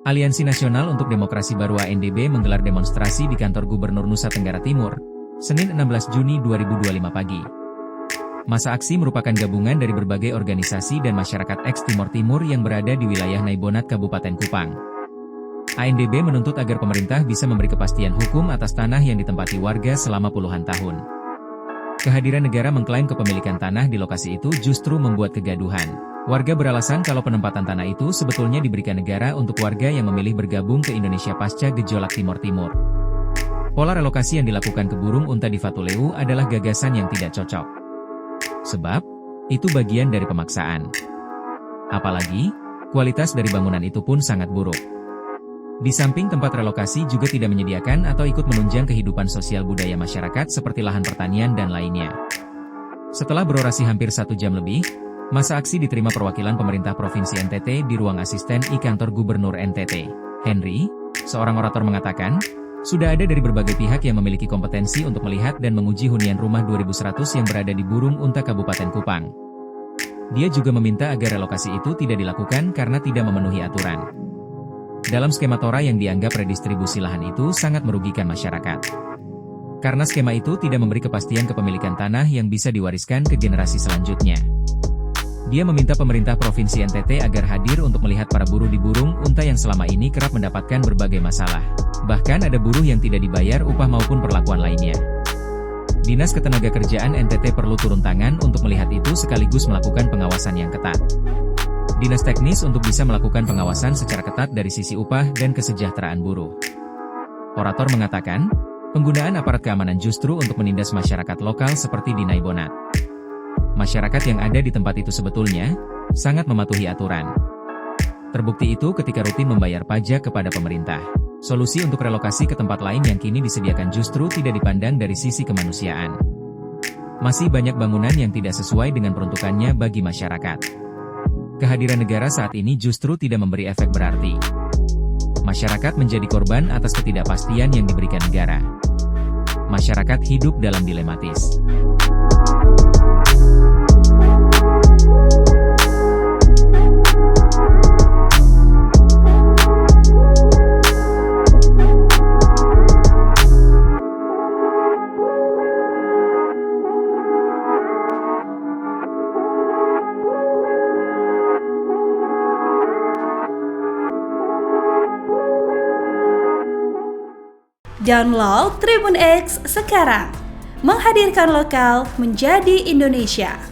Aliansi Nasional untuk Demokrasi Baru ANDB menggelar demonstrasi di kantor Gubernur Nusa Tenggara Timur, Senin 16 Juni 2025 pagi. Masa aksi merupakan gabungan dari berbagai organisasi dan masyarakat eks-Timor Timur yang berada di wilayah Naibonat Kabupaten Kupang. ANDB menuntut agar pemerintah bisa memberi kepastian hukum atas tanah yang ditempati warga selama puluhan tahun. Kehadiran negara mengklaim kepemilikan tanah di lokasi itu justru membuat kegaduhan. Warga beralasan kalau penempatan tanah itu sebetulnya diberikan negara untuk warga yang memilih bergabung ke Indonesia pasca gejolak Timor Timur. Pola relokasi yang dilakukan ke Burung Unta di Fatuleu adalah gagasan yang tidak cocok. Sebab, itu bagian dari pemaksaan. Apalagi, kualitas dari bangunan itu pun sangat buruk. Di samping tempat relokasi juga tidak menyediakan atau ikut menunjang kehidupan sosial budaya masyarakat seperti lahan pertanian dan lainnya. Setelah berorasi hampir 1 jam lebih, masa aksi diterima perwakilan pemerintah Provinsi NTT di ruang asisten I Kantor Gubernur NTT. Henry, seorang orator mengatakan, sudah ada dari berbagai pihak yang memiliki kompetensi untuk melihat dan menguji hunian rumah 2100 yang berada di Burung Unta Kabupaten Kupang. Dia juga meminta agar relokasi itu tidak dilakukan karena tidak memenuhi aturan. Dalam skema Tora yang dianggap redistribusi lahan itu sangat merugikan masyarakat. Karena skema itu tidak memberi kepastian kepemilikan tanah yang bisa diwariskan ke generasi selanjutnya. Dia meminta pemerintah Provinsi NTT agar hadir untuk melihat para buruh di Burung Unta yang selama ini kerap mendapatkan berbagai masalah. Bahkan ada buruh yang tidak dibayar upah maupun perlakuan lainnya. Dinas Ketenagakerjaan NTT perlu turun tangan untuk melihat itu sekaligus melakukan pengawasan yang ketat. Dinas Teknis untuk bisa melakukan pengawasan secara ketat dari sisi upah dan kesejahteraan buruh. Orator mengatakan, penggunaan aparat keamanan justru untuk menindas masyarakat lokal seperti di Naibonat. Masyarakat yang ada di tempat itu sebetulnya sangat mematuhi aturan. Terbukti itu ketika rutin membayar pajak kepada pemerintah. Solusi untuk relokasi ke tempat lain yang kini disediakan justru tidak dipandang dari sisi kemanusiaan. Masih banyak bangunan yang tidak sesuai dengan peruntukannya bagi masyarakat. Kehadiran negara saat ini justru tidak memberi efek berarti. Masyarakat menjadi korban atas ketidakpastian yang diberikan negara. Masyarakat hidup dalam dilematis. Download Tribun X sekarang, menghadirkan lokal menjadi Indonesia.